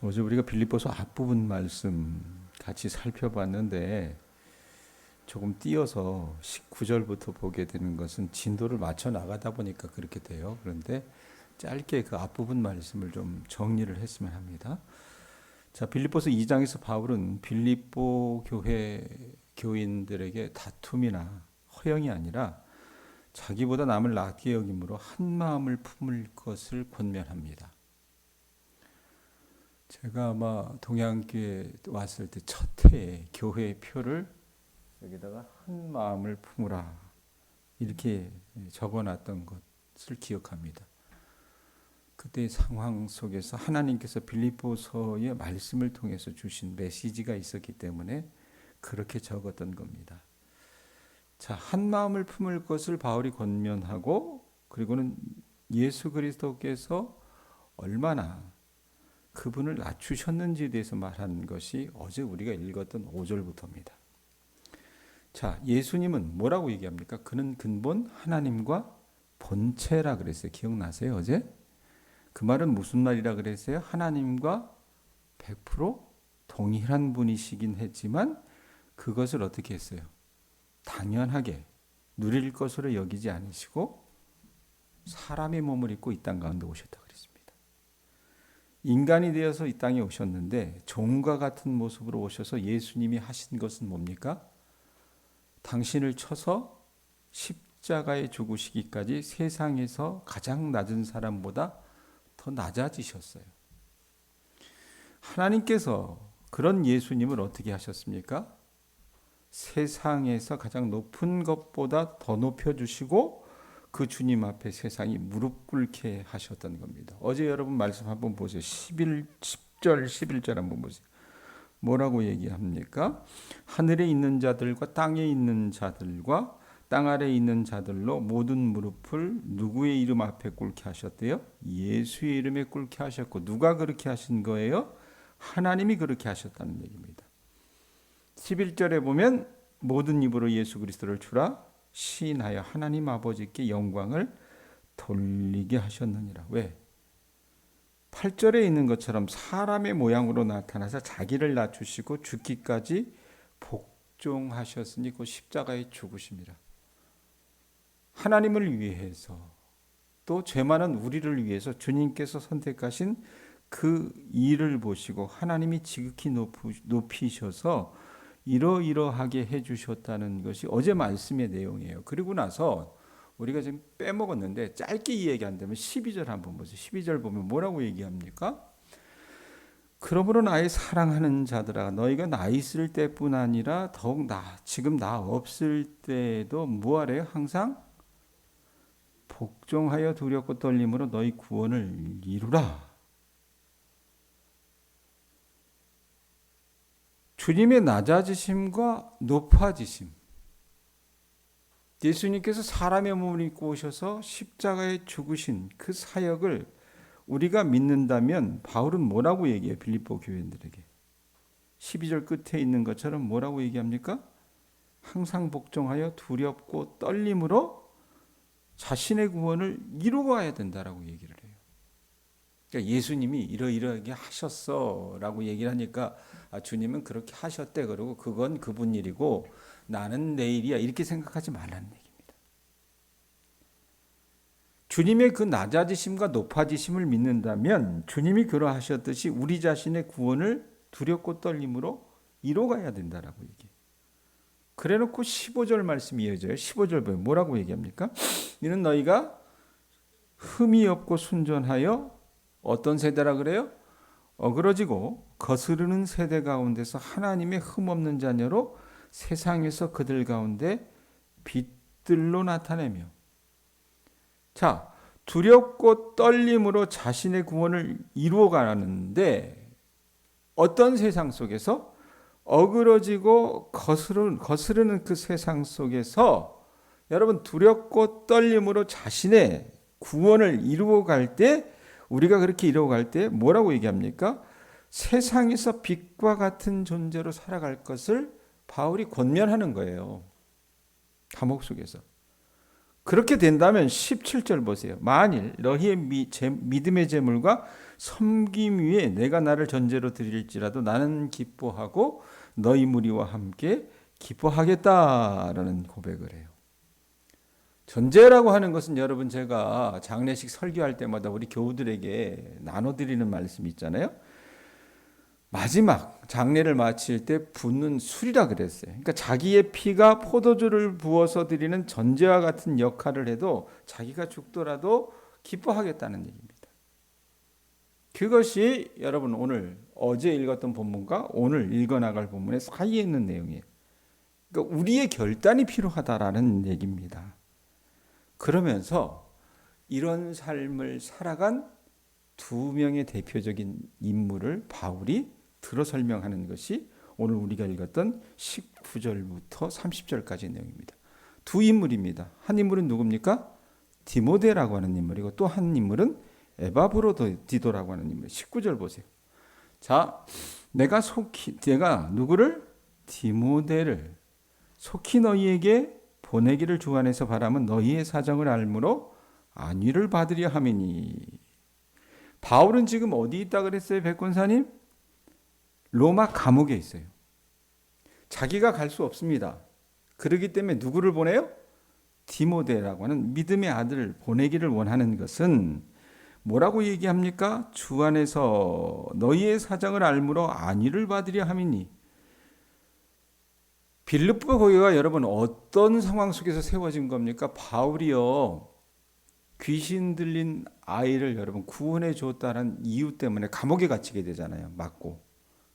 어제 우리가 빌립보서 앞부분 말씀 같이 살펴봤는데 조금 띄어서 19절부터 보게 되는 것은 진도를 맞춰 나가다 보니까 그렇게 돼요. 그런데 짧게 그 앞부분 말씀을 좀 정리를 했으면 합니다. 자, 빌립보서 2장에서 바울은 빌립보 교회 교인들에게 다툼이나 허영이 아니라 자기보다 남을 낫게 여김으로 한 마음을 품을 것을 권면합니다. 제가 아마 동양교회 왔을 때 첫 해에 교회의 표를 여기다가 한 마음을 품으라 이렇게 적어놨던 것을 기억합니다. 그때의 상황 속에서 하나님께서 빌립보서의 말씀을 통해서 주신 메시지가 있었기 때문에 그렇게 적었던 겁니다. 자, 한 마음을 품을 것을 바울이 권면하고 그리고는 예수 그리스도께서 얼마나 그분을 낮추셨는지에 대해서 말한 것이 어제 우리가 읽었던 5절부터입니다. 자, 예수님은 뭐라고 얘기합니까? 그는 근본 하나님과 본체라 그랬어요. 기억나세요? 어제? 그 말은 무슨 말이라 그랬어요? 하나님과 100% 동일한 분이시긴 했지만 그것을 어떻게 했어요? 당연하게 누릴 것으로 여기지 않으시고 사람의 몸을 입고 이 땅 가운데 오셨다 그랬습니다. 인간이 되어서 이 땅에 오셨는데 종과 같은 모습으로 오셔서 예수님이 하신 것은 뭡니까? 당신을 쳐서 십자가에 죽으시기까지 세상에서 가장 낮은 사람보다 더 낮아지셨어요. 하나님께서 그런 예수님을 어떻게 하셨습니까? 세상에서 가장 높은 것보다 더 높여주시고 그 주님 앞에 세상이 무릎 꿇게 하셨던 겁니다. 어제 여러분 말씀 한번 보세요. 10절 11절 한번 보세요. 뭐라고 얘기합니까? 하늘에 있는 자들과 땅에 있는 자들과 땅 아래에 있는 자들로 모든 무릎을 누구의 이름 앞에 꿇게 하셨대요? 예수의 이름에 꿇게 하셨고 누가 그렇게 하신 거예요? 하나님이 그렇게 하셨다는 얘기입니다. 11절에 보면 모든 입으로 예수 그리스도를 주라 시인하여 하나님 아버지께 영광을 돌리게 하셨느니라. 왜? 8절에 있는 것처럼 사람의 모양으로 나타나서 자기를 낮추시고 죽기까지 복종하셨으니 그 십자가에 죽으심이라. 하나님을 위해서 또 죄 많은 우리를 위해서 주님께서 선택하신 그 일을 보시고 하나님이 지극히 높이셔서 이러이러하게 해주셨다는 것이 어제 말씀의 내용이에요. 그리고 나서 우리가 지금 빼먹었는데 짧게 이야기한다면 12절 한번 보세요. 12절 보면 뭐라고 얘기합니까? 그러므로 나의 사랑하는 자들아 너희가 나 있을 때뿐 아니라 더욱 지금 나 없을 때에도 뭐하래요? 항상 복종하여 두렵고 떨림으로 너희 구원을 이루라. 주님의 낮아지심과 높아지심. 예수님께서 사람의 몸을 입고 오셔서 십자가에 죽으신 그 사역을 우리가 믿는다면 바울은 뭐라고 얘기해요? 빌립보 교인들에게. 12절 끝에 있는 것처럼 뭐라고 얘기합니까? 항상 복종하여 두렵고 떨림으로 자신의 구원을 이루고 가야 된다라고 얘기를 해요. 그러니까 예수님이 이러이러하게 하셨어라고 얘기를 하니까 주님은 그렇게 하셨대 그러고 그건 그분 일이고 나는 내 일이야 이렇게 생각하지 말라는 얘기입니다. 주님의 그 낮아지심과 높아지심을 믿는다면 주님이 그러하셨듯이 우리 자신의 구원을 두렵고 떨림으로 이뤄가야 된다라고 얘기해요. 그래놓고 15절 말씀이 이어져요. 15절 보면 뭐라고 얘기합니까? 이는 너희가 흠이 없고 순전하여 어떤 세대라 그래요? 어그러지고 거스르는 세대 가운데서 하나님의 흠없는 자녀로 세상에서 그들 가운데 빛들로 나타내며 자 두렵고 떨림으로 자신의 구원을 이루어가는데 어떤 세상 속에서 어그러지고 거스르는 그 세상 속에서 여러분 두렵고 떨림으로 자신의 구원을 이루어갈 때 우리가 그렇게 이루어갈 때 뭐라고 얘기합니까? 세상에서 빛과 같은 존재로 살아갈 것을 바울이 권면하는 거예요. 감옥 속에서. 그렇게 된다면 17절 보세요. 만일 너희의 믿음의 제물과 섬김 위에 내가 나를 전제로 드릴지라도 나는 기뻐하고 너희 무리와 함께 기뻐하겠다라는 고백을 해요. 전제라고 하는 것은 여러분 제가 장례식 설교할 때마다 우리 교우들에게 나눠드리는 말씀이 있잖아요. 마지막 장례를 마칠 때 붓는 술이라 그랬어요. 그러니까 자기의 피가 포도주를 부어서 드리는 전제와 같은 역할을 해도 자기가 죽더라도 기뻐하겠다는 얘기입니다. 그것이 여러분 오늘 어제 읽었던 본문과 오늘 읽어나갈 본문의 사이에 있는 내용이에요. 그러니까 우리의 결단이 필요하다라는 얘기입니다. 그러면서 이런 삶을 살아간 두 명의 대표적인 인물을 바울이 들어 설명하는 것이 오늘 우리가 읽었던 19절부터 30절까지의 내용입니다. 두 인물입니다. 한 인물은 누굽니까? 디모데라고 하는 인물이고 또 한 인물은 에바브로디도라고 하는 인물. 19절 보세요. 자, 내가 누구를? 디모데를 속히 너희에게 보내기를 주 안에서 바라면 너희의 사정을 알므로 안위를 받으려 함이니. 바울은 지금 어디 있다 그랬어요, 백권사님? 로마 감옥에 있어요. 자기가 갈 수 없습니다. 그렇기 때문에 누구를 보내요? 디모데라고 하는 믿음의 아들을 보내기를 원하는 것은 뭐라고 얘기합니까? 주 안에서 너희의 사정을 알므로 안위를 받으려 함이니. 빌립보 교회가 여러분 어떤 상황 속에서 세워진 겁니까? 바울이요, 귀신 들린 아이를 여러분 구원해 줬다는 이유 때문에 감옥에 갇히게 되잖아요. 맞고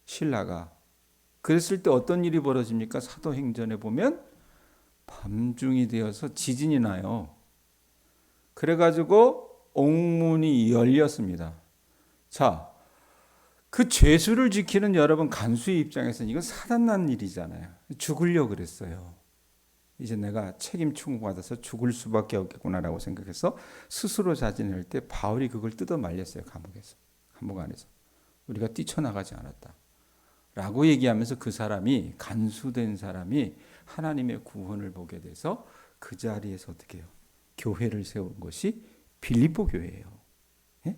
신라가. 그랬을 때 어떤 일이 벌어집니까? 사도행전에 보면 밤중이 되어서 지진이 나요. 그래가지고 옥문이 열렸습니다. 자, 그 죄수를 지키는 여러분 간수의 입장에서는 이건 사단난 일이잖아요. 죽으려고 그랬어요. 이제 내가 책임 충고받아서 죽을 수밖에 없겠구나라고 생각해서 스스로 자진할 때 바울이 그걸 뜯어 말렸어요. 감옥 안에서. 우리가 뛰쳐나가지 않았다 라고 얘기하면서 그 사람이, 간수된 사람이 하나님의 구원을 보게 돼서 그 자리에서 어떻게 해요? 교회를 세운 것이 빌립보 교회예요. 예?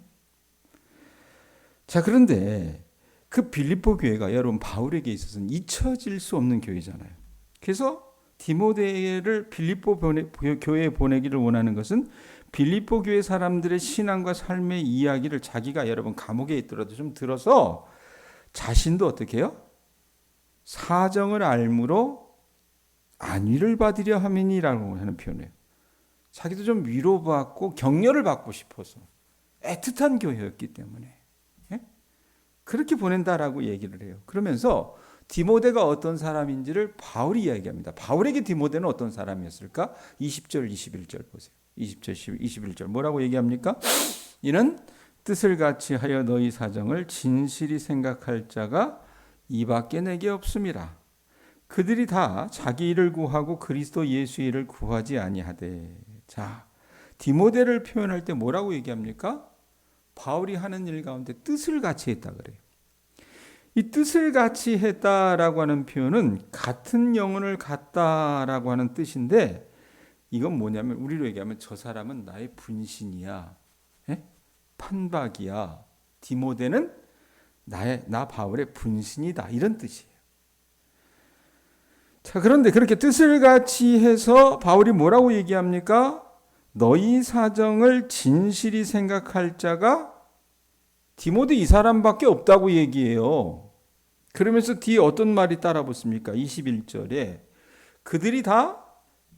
자, 그런데 그 빌립보 교회가 여러분 바울에게 있어서는 잊혀질 수 없는 교회잖아요. 그래서 디모데를 빌립보 교회에 보내기를 원하는 것은 빌립보 교회 사람들의 신앙과 삶의 이야기를 자기가 여러분 감옥에 있더라도 좀 들어서 자신도 어떻게 해요? 사정을 알므로 안위를 받으려 함이니라고 하는 표현이에요. 자기도 좀 위로받고 격려를 받고 싶어서 애틋한 교회였기 때문에 그렇게 보낸다라고 얘기를 해요. 그러면서 디모데가 어떤 사람인지를 바울이 이야기합니다. 바울에게 디모데는 어떤 사람이었을까? 20절, 21절 보세요. 20절, 21절 뭐라고 얘기합니까? 이는 뜻을 같이 하여 너희 사정을 진실이 생각할 자가 이밖에 내게 없음이라. 그들이 다 자기 일을 구하고 그리스도 예수의 일을 구하지 아니하되. 자, 디모데를 표현할 때 뭐라고 얘기합니까? 바울이 하는 일 가운데 뜻을 같이 했다 그래요. 이 뜻을 같이 했다라고 하는 표현은 같은 영혼을 갖다라고 하는 뜻인데 이건 뭐냐면 우리로 얘기하면 저 사람은 나의 분신이야. 판박이야. 디모데는 나 바울의 분신이다. 이런 뜻이에요. 자, 그런데 그렇게 뜻을 같이 해서 바울이 뭐라고 얘기합니까? 너희 사정을 진실이 생각할 자가 디모데 이 사람밖에 없다고 얘기해요. 그러면서 뒤에 어떤 말이 따라 붙습니까? 21절에 그들이 다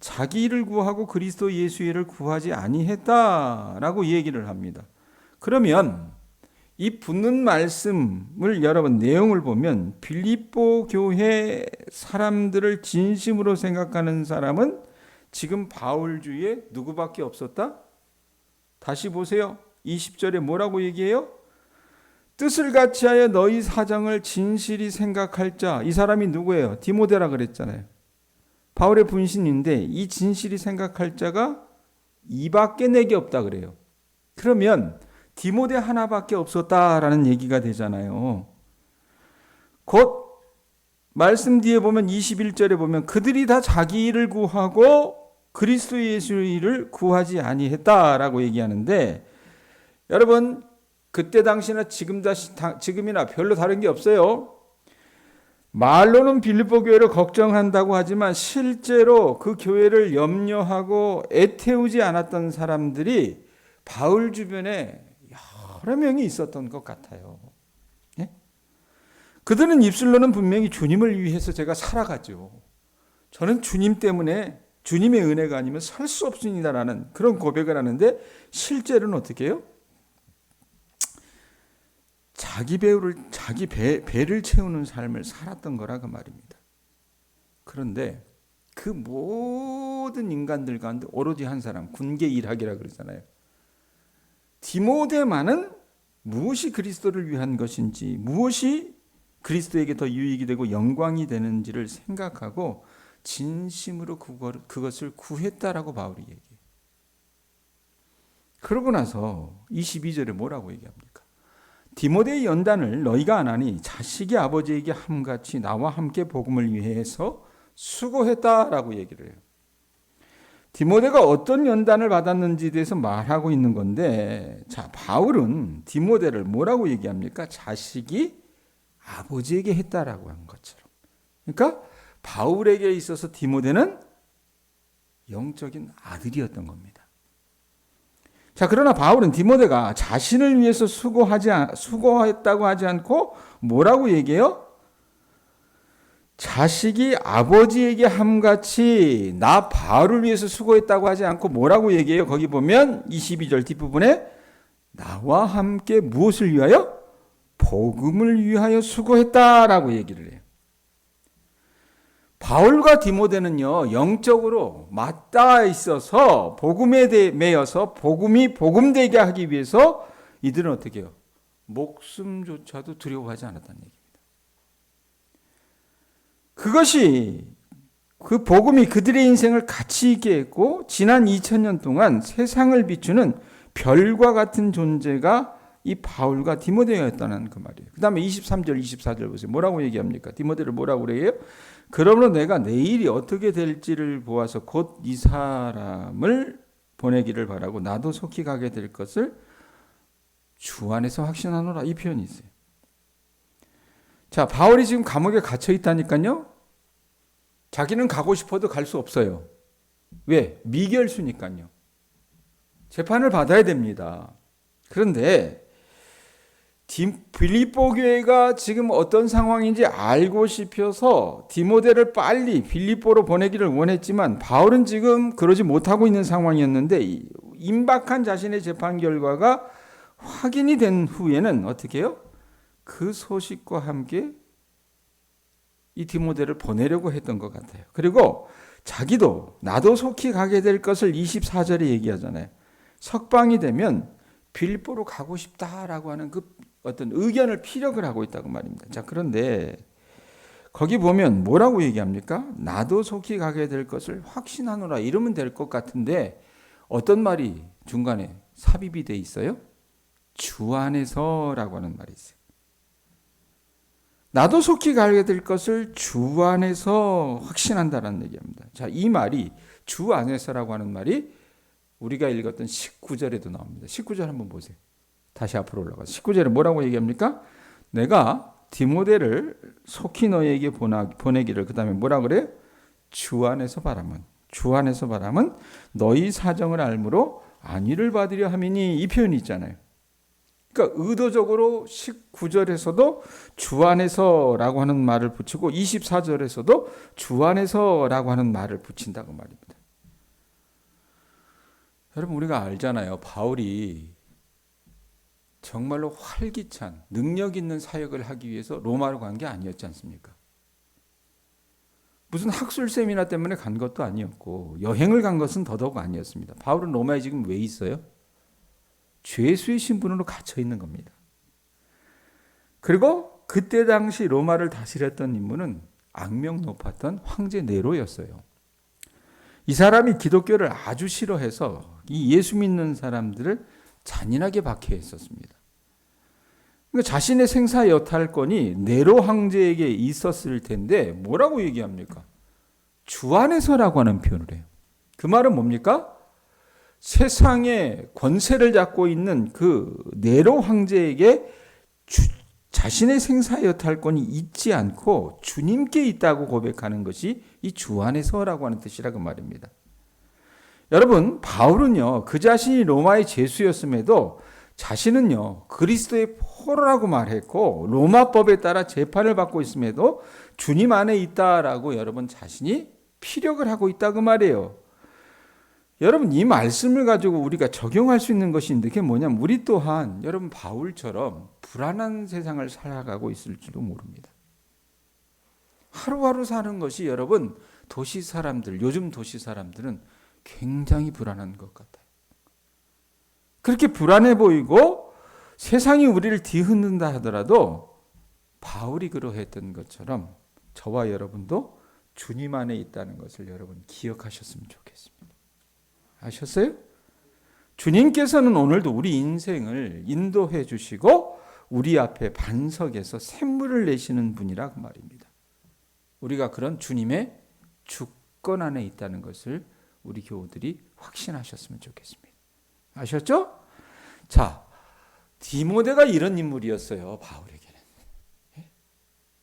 자기 일을 구하고 그리스도 예수의 일을 구하지 아니했다라고 얘기를 합니다. 그러면 이 붙는 말씀을 여러분 내용을 보면 빌립보 교회 사람들을 진심으로 생각하는 사람은 지금 바울 주위에 누구밖에 없었다? 다시 보세요. 20절에 뭐라고 얘기해요? 뜻을 같이 하여 너희 사정을 진실이 생각할 자. 이 사람이 누구예요? 디모데라 그랬잖아요. 바울의 분신인데 이 진실이 생각할 자가 이밖에 내게 없다 그래요. 그러면 디모데 하나밖에 없었다라는 얘기가 되잖아요. 곧 말씀 뒤에 보면 21절에 보면 그들이 다 자기 일을 구하고 그리스도 예수를 구하지 아니했다라고 얘기하는데, 여러분 그때 당시나 지금이나 별로 다른 게 없어요. 말로는 빌립보 교회를 걱정한다고 하지만 실제로 그 교회를 염려하고 애태우지 않았던 사람들이 바울 주변에 여러 명이 있었던 것 같아요. 예? 그들은 입술로는 분명히 주님을 위해서 제가 살아가죠, 저는 주님 때문에, 주님의 은혜가 아니면 살 수 없습니다라는 그런 고백을 하는데, 실제로는 어떻게 해요? 자기 배를 채우는 삶을 살았던 거라 그 말입니다. 그런데 그 모든 인간들 가운데 오로지 한 사람, 군계 일학이라 그러잖아요. 디모데만은 무엇이 그리스도를 위한 것인지, 무엇이 그리스도에게 더 유익이 되고 영광이 되는지를 생각하고 진심으로 그것을 구했다라고 바울이 얘기해요. 그러고 나서 22절에 뭐라고 얘기합니까? 디모데의 연단을 너희가 안 하니 자식이 아버지에게 함같이 나와 함께 복음을 위해서 수고했다라고 얘기를 해요. 디모데가 어떤 연단을 받았는지에 대해서 말하고 있는 건데, 자, 바울은 디모데를 뭐라고 얘기합니까? 자식이 아버지에게 했다라고 한 것처럼. 그러니까 바울에게 있어서 디모데는 영적인 아들이었던 겁니다. 자, 그러나 바울은 디모데가 자신을 위해서 수고했다고 하지 않고 뭐라고 얘기해요? 자식이 아버지에게 함같이 나 바울을 위해서 수고했다고 하지 않고 뭐라고 얘기해요? 거기 보면 22절 뒷부분에 나와 함께 무엇을 위하여? 복음을 위하여 수고했다라고 얘기를 해요. 바울과 디모데는요, 영적으로 맞닿아 있어서 복음에 매여서 복음이 복음되게 하기 위해서 이들은 어떻게 해요? 목숨조차도 두려워하지 않았다는 얘기입니다. 그것이, 그 복음이 그들의 인생을 가치 있게 했고, 지난 2000년 동안 세상을 비추는 별과 같은 존재가 이 바울과 디모데였다는 그 말이에요. 그 다음에 23절, 24절 보세요. 뭐라고 얘기합니까? 디모데를 뭐라고 그래요? 그러므로 내가 내일이 어떻게 될지를 보아서 곧 이 사람을 보내기를 바라고 나도 속히 가게 될 것을 주 안에서 확신하노라, 이 표현이 있어요. 자, 바울이 지금 감옥에 갇혀 있다니까요. 자기는 가고 싶어도 갈 수 없어요. 왜? 미결수니까요. 재판을 받아야 됩니다. 그런데 빌립보 교회가 지금 어떤 상황인지 알고 싶어서 디모데를 빨리 빌립보로 보내기를 원했지만 바울은 지금 그러지 못하고 있는 상황이었는데, 임박한 자신의 재판 결과가 확인이 된 후에는 어떻게 해요? 그 소식과 함께 이 디모데를 보내려고 했던 것 같아요. 그리고 자기도 나도 속히 가게 될 것을 24절에 얘기하잖아요. 석방이 되면 빌립보로 가고 싶다라고 하는 그 어떤 의견을 피력을 하고 있다고 말입니다. 자, 그런데 거기 보면 뭐라고 얘기합니까? 나도 속히 가게 될 것을 확신하노라, 이러면 될 것 같은데 어떤 말이 중간에 삽입이 돼 있어요? 주 안에서라고 하는 말이 있어요. 나도 속히 가게 될 것을 주 안에서 확신한다는 얘기입니다. 자, 이 말이 주 안에서라고 하는 말이 우리가 읽었던 19절에도 나옵니다. 19절 한번 보세요. 다시 앞으로 올라가서 19절에 뭐라고 얘기합니까? 내가 디모데를 속히 너에게 보내기를, 그 다음에 뭐라 그래요? 주 안에서 바람은, 주 안에서 바람은 너희 사정을 알므로 안위를 받으려 함이니, 이 표현이 있잖아요. 그러니까 의도적으로 19절에서도 주 안에서라고 하는 말을 붙이고 24절에서도 주 안에서라고 하는 말을 붙인다고 말입니다. 여러분, 우리가 알잖아요. 바울이 정말로 활기찬 능력 있는 사역을 하기 위해서 로마로 간 게 아니었지 않습니까? 무슨 학술 세미나 때문에 간 것도 아니었고 여행을 간 것은 더더욱 아니었습니다. 바울은 로마에 지금 왜 있어요? 죄수의 신분으로 갇혀 있는 겁니다. 그리고 그때 당시 로마를 다스렸던 인물은 악명 높았던 황제 네로였어요. 이 사람이 기독교를 아주 싫어해서 이 예수 믿는 사람들을 잔인하게 박해했었습니다. 그러니까 자신의 생사 여탈권이 네로 황제에게 있었을 텐데 뭐라고 얘기합니까? 주 안에서라고 하는 표현을 해요. 그 말은 뭡니까? 세상의 권세를 잡고 있는 그 네로 황제에게 자신의 생사의 여탈권이 있지 않고 주님께 있다고 고백하는 것이 이 주 안에서라고 하는 뜻이라 그 말입니다. 여러분, 바울은요, 그 자신이 로마의 죄수였음에도 자신은요, 그리스도의 포로라고 말했고 로마법에 따라 재판을 받고 있음에도 주님 안에 있다라고 여러분 자신이 피력을 하고 있다 그 말이에요. 여러분, 이 말씀을 가지고 우리가 적용할 수 있는 것인데 그게 뭐냐면 우리 또한 여러분 바울처럼 불안한 세상을 살아가고 있을지도 모릅니다. 하루하루 사는 것이 여러분 도시 사람들, 요즘 도시 사람들은 굉장히 불안한 것 같아요. 그렇게 불안해 보이고 세상이 우리를 뒤흔든다 하더라도 바울이 그러했던 것처럼 저와 여러분도 주님 안에 있다는 것을 여러분 기억하셨으면 좋겠습니다. 아셨어요? 주님께서는 오늘도 우리 인생을 인도해 주시고 우리 앞에 반석에서 샘물을 내시는 분이라 그 말입니다. 우리가 그런 주님의 주권 안에 있다는 것을 우리 교우들이 확신하셨으면 좋겠습니다. 아셨죠? 자, 디모데가 이런 인물이었어요. 바울에게는.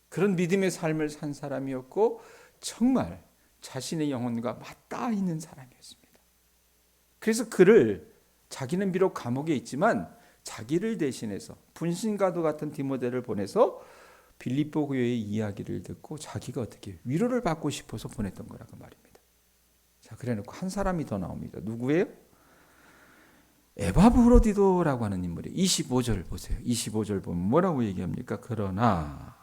그런 믿음의 삶을 산 사람이었고 정말 자신의 영혼과 맞닿아 있는 사람이었습니다. 그래서 그를 자기는 비록 감옥에 있지만 자기를 대신해서 분신과도 같은 디모데를 보내서 빌립보 교회의 이야기를 듣고 자기가 어떻게 위로를 받고 싶어서 보냈던 거라고 말입니다. 자, 그래놓고 한 사람이 더 나옵니다. 누구예요? 에바브로디도라고 하는 인물이에요. 25절 보세요. 25절 보면 뭐라고 얘기합니까? 그러나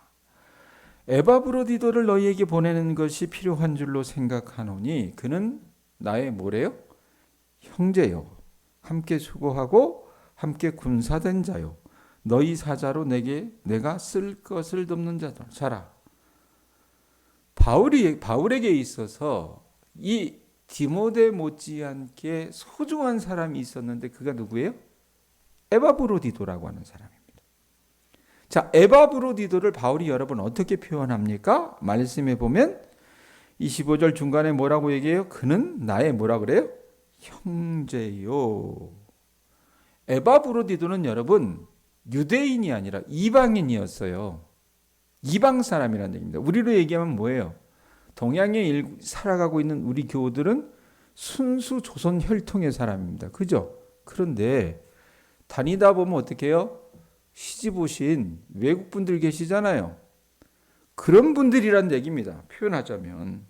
에바브로디도를 너희에게 보내는 것이 필요한 줄로 생각하노니 그는 나의 뭐래요? 형제요. 함께 수고하고 함께 군사된 자요. 너희 사자로 내가 쓸 것을 돕는 자라. 바울에게 있어서 이 디모데 못지않게 소중한 사람이 있었는데 그가 누구예요? 에바브로디도라고 하는 사람입니다. 자, 에바브로디도를 바울이 여러분 어떻게 표현합니까? 말씀해 보면 25절 중간에 뭐라고 얘기해요? 그는 나의 뭐라 그래요? 형제요. 에바브로디도는 여러분 유대인이 아니라 이방인이었어요. 이방 사람이라는 얘기입니다. 우리로 얘기하면 뭐예요? 동양에 살아가고 있는 우리 교우들은 순수 조선 혈통의 사람입니다. 그죠? 그런데 다니다 보면 어떻게 해요? 시집 오신 외국분들 계시잖아요. 그런 분들이란 얘기입니다. 표현하자면.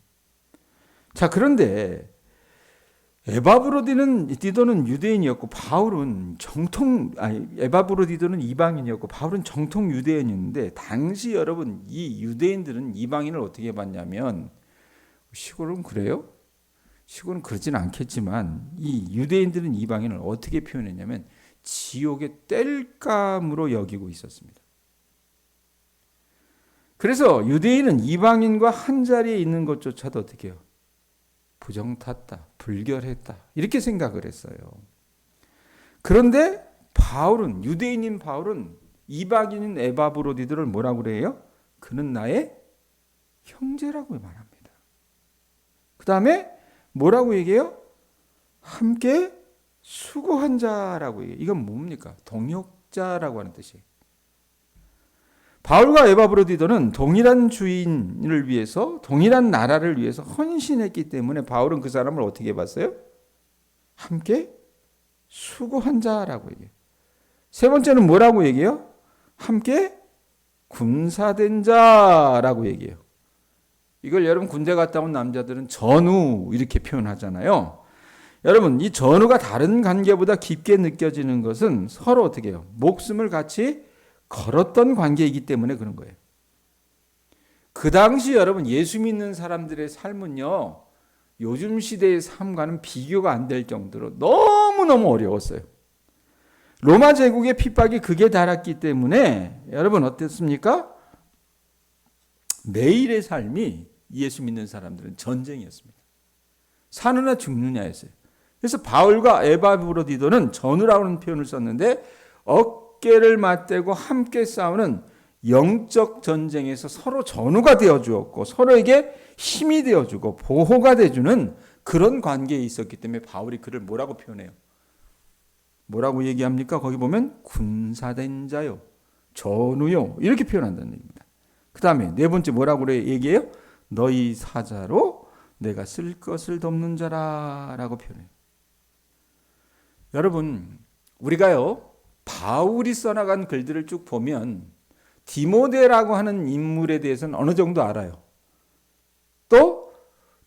자, 그런데 에바브로디도는 유대인이었고 에바브로디도는 이방인이었고 바울은 정통 유대인이었는데 당시 여러분 이 유대인들은 이방인을 어떻게 봤냐면 시골은 그래요? 시골은 그러진 않겠지만 이 유대인들은 이방인을 어떻게 표현했냐면 지옥의 땔감으로 여기고 있었습니다. 그래서 유대인은 이방인과 한 자리에 있는 것조차도 어떻게 해요? 부정탔다, 불결했다 이렇게 생각을 했어요. 그런데 유대인인 바울은 이방인인 에바브로디도를 뭐라고 그래요? 그는 나의 형제라고 말합니다. 그 다음에 뭐라고 얘기해요? 함께 수고한 자라고 얘기해요. 이건 뭡니까? 동역자라고 하는 뜻이에요. 바울과 에바브로디도는 동일한 주인을 위해서 동일한 나라를 위해서 헌신했기 때문에 바울은 그 사람을 어떻게 봤어요? 함께 수고한 자라고 얘기해요. 세 번째는 뭐라고 얘기해요? 함께 군사된 자라고 얘기해요. 이걸 여러분 군대 갔다 온 남자들은 전우 이렇게 표현하잖아요. 여러분 이 전우가 다른 관계보다 깊게 느껴지는 것은 서로 어떻게 해요? 목숨을 같이 걸었던 관계이기 때문에 그런 거예요. 그 당시 여러분 예수 믿는 사람들의 삶은요. 요즘 시대의 삶과는 비교가 안 될 정도로 너무너무 어려웠어요. 로마 제국의 핍박이 극에 달했기 때문에 여러분 어땠습니까? 매일의 삶이 예수 믿는 사람들은 전쟁이었습니다. 사느냐 죽느냐였어요. 그래서 바울과 에바브로디도는 전우라고 하는 표현을 썼는데 어깨를 맞대고 함께 싸우는 영적 전쟁에서 서로 전우가 되어 주었고 서로에게 힘이 되어 주고 보호가 돼 주는 그런 관계에 있었기 때문에 바울이 그를 뭐라고 표현해요? 뭐라고 얘기합니까? 거기 보면 군사된 자요, 전우요, 이렇게 표현한다는 얘기입니다. 그 다음에 네 번째 뭐라고 얘기해요? 너희 사자로 내가 쓸 것을 돕는 자라라고 표현해요. 여러분, 우리가요 바울이 써나간 글들을 쭉 보면 디모데라고 하는 인물에 대해서는 어느 정도 알아요. 또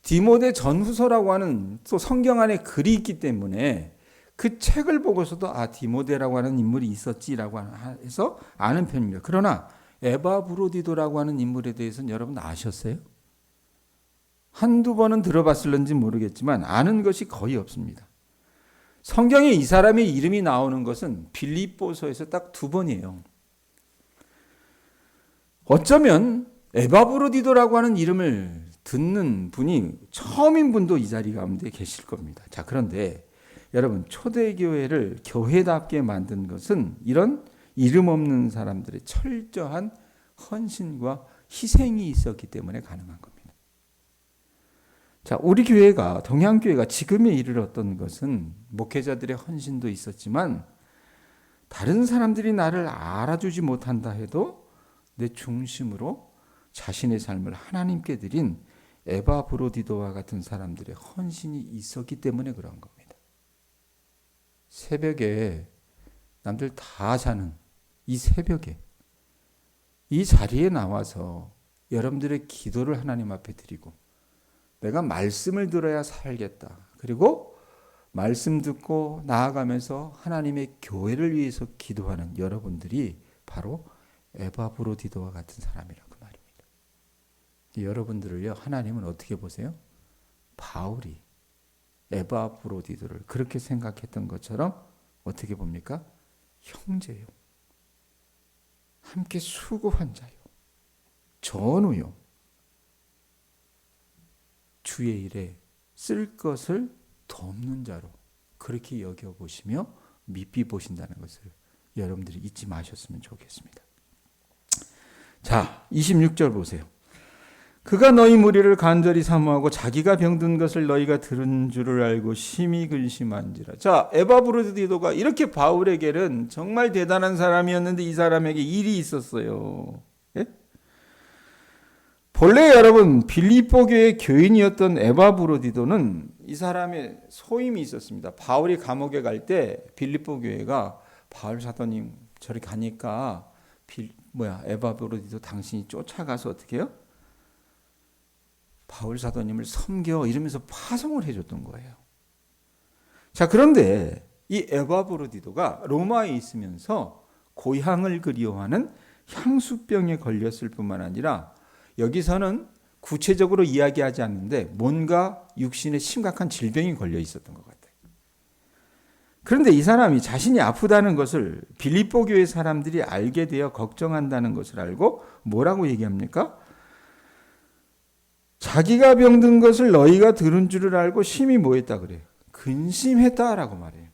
디모데 전후서라고 하는 또 성경 안에 글이 있기 때문에 그 책을 보고서도 디모데라고 하는 인물이 있었지라고 해서 아는 편입니다. 그러나 에바브로디도라고 하는 인물에 대해서는 여러분 아셨어요? 한두 번은 들어봤을런지 모르겠지만 아는 것이 거의 없습니다. 성경에 이 사람의 이름이 나오는 것은 빌립보서에서 딱 2번이에요. 어쩌면 에바브로디도라고 하는 이름을 듣는 분이 처음인 분도 이 자리 가운데 계실 겁니다. 자, 그런데 여러분, 초대교회를 교회답게 만든 것은 이런 이름 없는 사람들의 철저한 헌신과 희생이 있었기 때문에 가능한 겁니다. 자, 우리 교회가, 동양교회가 지금에 이르렀던 것은 목회자들의 헌신도 있었지만 다른 사람들이 나를 알아주지 못한다 해도 내 중심으로 자신의 삶을 하나님께 드린 에바브로디도와 같은 사람들의 헌신이 있었기 때문에 그런 겁니다. 새벽에 남들 다 자는 이 새벽에 이 자리에 나와서 여러분들의 기도를 하나님 앞에 드리고 내가 말씀을 들어야 살겠다. 그리고 말씀 듣고 나아가면서 하나님의 교회를 위해서 기도하는 여러분들이 바로 에바브로디도와 같은 사람이라고 말입니다. 여러분들을요, 하나님은 어떻게 보세요? 바울이 에바브로디도를 그렇게 생각했던 것처럼 어떻게 봅니까? 형제요, 함께 수고한 자요, 전우요, 주의 일에 쓸 것을 돕는 자로 그렇게 여겨보시며 믿비 보신다는 것을 여러분들이 잊지 마셨으면 좋겠습니다. 자, 26절 보세요. 그가 너희 무리를 간절히 사모하고 자기가 병든 것을 너희가 들은 줄을 알고 심히 근심한지라. 자, 에바브로디도가 이렇게 바울에게는 정말 대단한 사람이었는데 이 사람에게 일이 있었어요. 예? 본래 여러분 빌립보 교회 교인이었던 에바브로디도는 이 사람의 소임이 있었습니다. 바울이 감옥에 갈 때 빌립보 교회가 바울 사도님 저리 가니까 에바브로디도 당신이 쫓아가서 어떻게 해요? 바울 사도님을 섬겨 이러면서 파송을 해줬던 거예요. 자, 그런데 이 에바브로디도가 로마에 있으면서 고향을 그리워하는 향수병에 걸렸을 뿐만 아니라 여기서는 구체적으로 이야기하지 않는데 뭔가 육신에 심각한 질병이 걸려 있었던 것 같아요. 그런데 이 사람이 자신이 아프다는 것을 빌립보 교회 사람들이 알게 되어 걱정한다는 것을 알고 뭐라고 얘기합니까? 자기가 병든 것을 너희가 들은 줄을 알고 심히 뭐했다 그래요? 근심했다라고 말해요.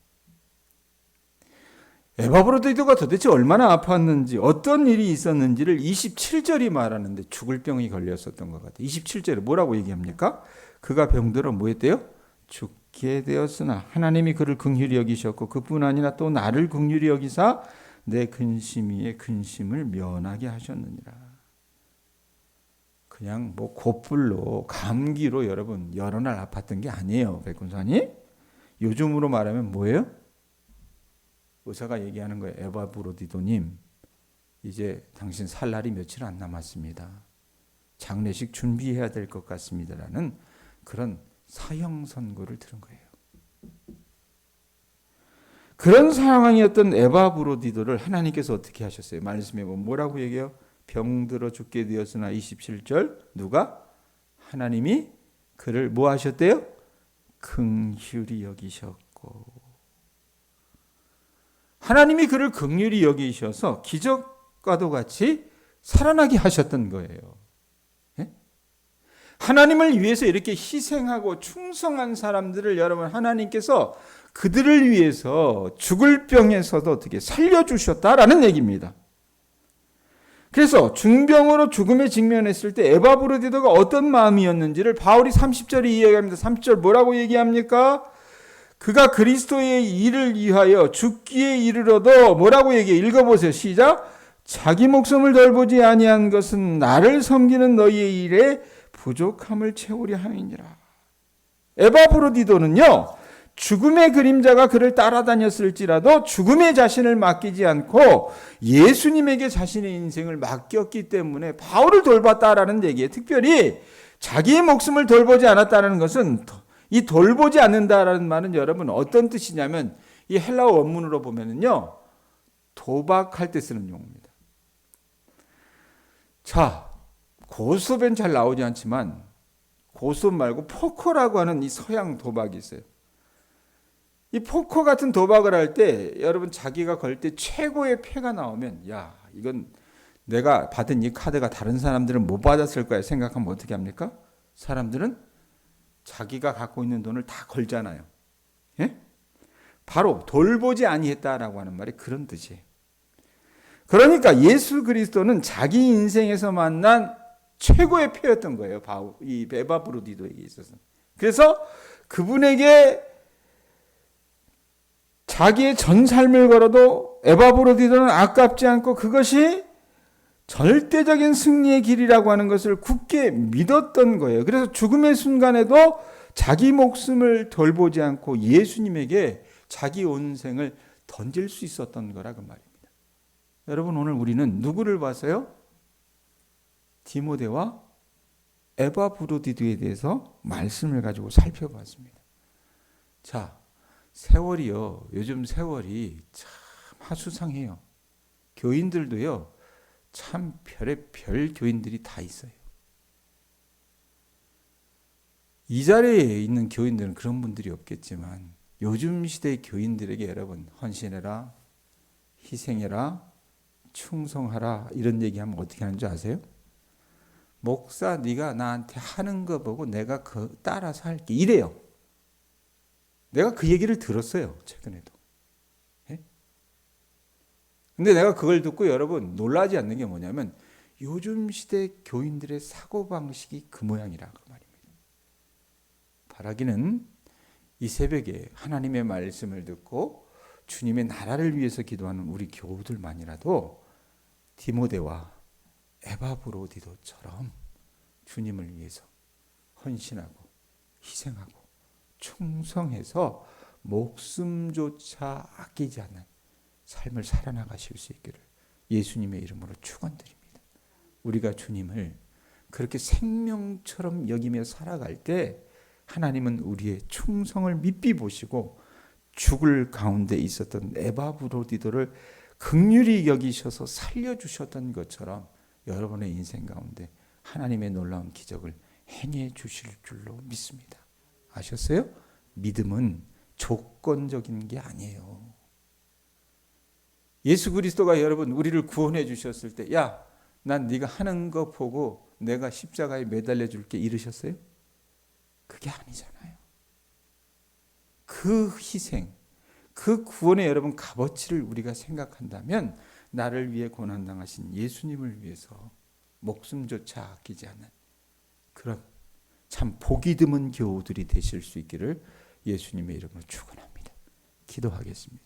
에바브로디도가 도대체 얼마나 아팠는지 어떤 일이 있었는지를 27절이 말하는데 죽을 병이 걸렸었던 것 같아요. 27절에 뭐라고 얘기합니까? 그가 병들어 뭐했대요? 죽게 되었으나 하나님이 그를 긍휼히 여기셨고 그뿐 아니라 또 나를 긍휼히 여기사 내 근심이의 근심을 면하게 하셨느니라. 그냥 곧불로 감기로 여러분 여러 날 아팠던 게 아니에요. 백군사님. 요즘으로 말하면 뭐예요? 의사가 얘기하는 거예요. 에바브로디도님, 이제 당신 살 날이 며칠 안 남았습니다. 장례식 준비해야 될 것 같습니다라는 그런 사형 선고를 들은 거예요. 그런 상황이었던 에바브로디도를 하나님께서 어떻게 하셨어요? 말씀해 보면 뭐라고 얘기해요? 병들어 죽게 되었으나 27절 누가? 하나님이 그를 뭐 하셨대요? 긍휼히 여기셨고 하나님이 그를 긍휼히 여기셔서 기적과도 같이 살아나게 하셨던 거예요. 예? 하나님을 위해서 이렇게 희생하고 충성한 사람들을 여러분 하나님께서 그들을 위해서 죽을 병에서도 어떻게 살려주셨다라는 얘기입니다. 그래서 중병으로 죽음에 직면했을 때 에바브로디도가 어떤 마음이었는지를 바울이 30절에 이야기합니다. 30절 뭐라고 얘기합니까? 그가 그리스도의 일을 위하여 죽기에 이르러도 뭐라고 얘기해? 읽어보세요. 시작. 자기 목숨을 돌보지 아니한 것은 나를 섬기는 너희의 일에 부족함을 채우려 함이니라. 에바브로디도는요, 죽음의 그림자가 그를 따라다녔을지라도 죽음의 자신을 맡기지 않고 예수님에게 자신의 인생을 맡겼기 때문에 바울을 돌봤다라는 얘기예요. 특별히 자기의 목숨을 돌보지 않았다는 것은, 이 돌보지 않는다라는 말은 여러분 어떤 뜻이냐면, 이 헬라어 원문으로 보면은요, 도박할 때 쓰는 용어입니다. 자, 고스톱엔 잘 나오지 않지만 고스톱 말고 포커라고 하는 이 서양 도박이 있어요. 이 포커 같은 도박을 할 때 여러분 자기가 걸 때 최고의 패가 나오면, 야, 이건 내가 받은 이 카드가 다른 사람들은 못 받았을 거야 생각하면 어떻게 합니까? 사람들은 자기가 갖고 있는 돈을 다 걸잖아요. 예? 바로 돌보지 아니했다라고 하는 말이 그런 뜻이에요. 그러니까 예수 그리스도는 자기 인생에서 만난 최고의 패였던 거예요. 이 에바브로디도에게 있어서. 그래서 그분에게 자기의 전 삶을 걸어도 에바브로디도는 아깝지 않고 그것이 절대적인 승리의 길이라고 하는 것을 굳게 믿었던 거예요. 그래서 죽음의 순간에도 자기 목숨을 돌보지 않고 예수님에게 자기 온 생을 던질 수 있었던 거라 그 말입니다. 여러분, 오늘 우리는 누구를 봐서요? 디모데와 에바브로디도에 대해서 말씀을 가지고 살펴봤습니다. 자, 세월이요. 요즘 세월이 참 하수상해요. 교인들도요. 참 별의 교인들이 다 있어요. 이 자리에 있는 교인들은 그런 분들이 없겠지만 요즘 시대의 교인들에게 여러분 헌신해라, 희생해라, 충성하라 이런 얘기하면 어떻게 하는 줄 아세요? 목사 네가 나한테 하는 거 보고 내가 그 따라서 할게 이래요. 내가 그 얘기를 들었어요. 최근에도. 예? 근데 내가 그걸 듣고 여러분 놀라지 않는 게 뭐냐면 요즘 시대 교인들의 사고방식이 그 모양이라 그 말입니다. 바라기는 이 새벽에 하나님의 말씀을 듣고 주님의 나라를 위해서 기도하는 우리 교우들만이라도 디모데와 에바브로디도처럼 주님을 위해서 헌신하고 희생하고 충성해서 목숨조차 아끼지 않는 삶을 살아나가실 수 있기를 예수님의 이름으로 축원드립니다. 우리가 주님을 그렇게 생명처럼 여기며 살아갈 때 하나님은 우리의 충성을 밉비 보시고 죽을 가운데 있었던 에바브로디도를 긍휼히 여기셔서 살려주셨던 것처럼 여러분의 인생 가운데 하나님의 놀라운 기적을 행해 주실 줄로 믿습니다. 아셨어요? 믿음은 조건적인 게 아니에요. 예수 그리스도가 여러분 우리를 구원해 주셨을 때, 야, 난 네가 하는 거 보고 내가 십자가에 매달려 줄게 이러셨어요? 그게 아니잖아요. 그 희생, 그 구원의 여러분 값어치를 우리가 생각한다면 나를 위해 고난당하신 예수님을 위해서 목숨조차 아끼지 않는 그런 참 복이 드문 교우들이 되실 수 있기를 예수님의 이름으로 축원합니다. 기도하겠습니다.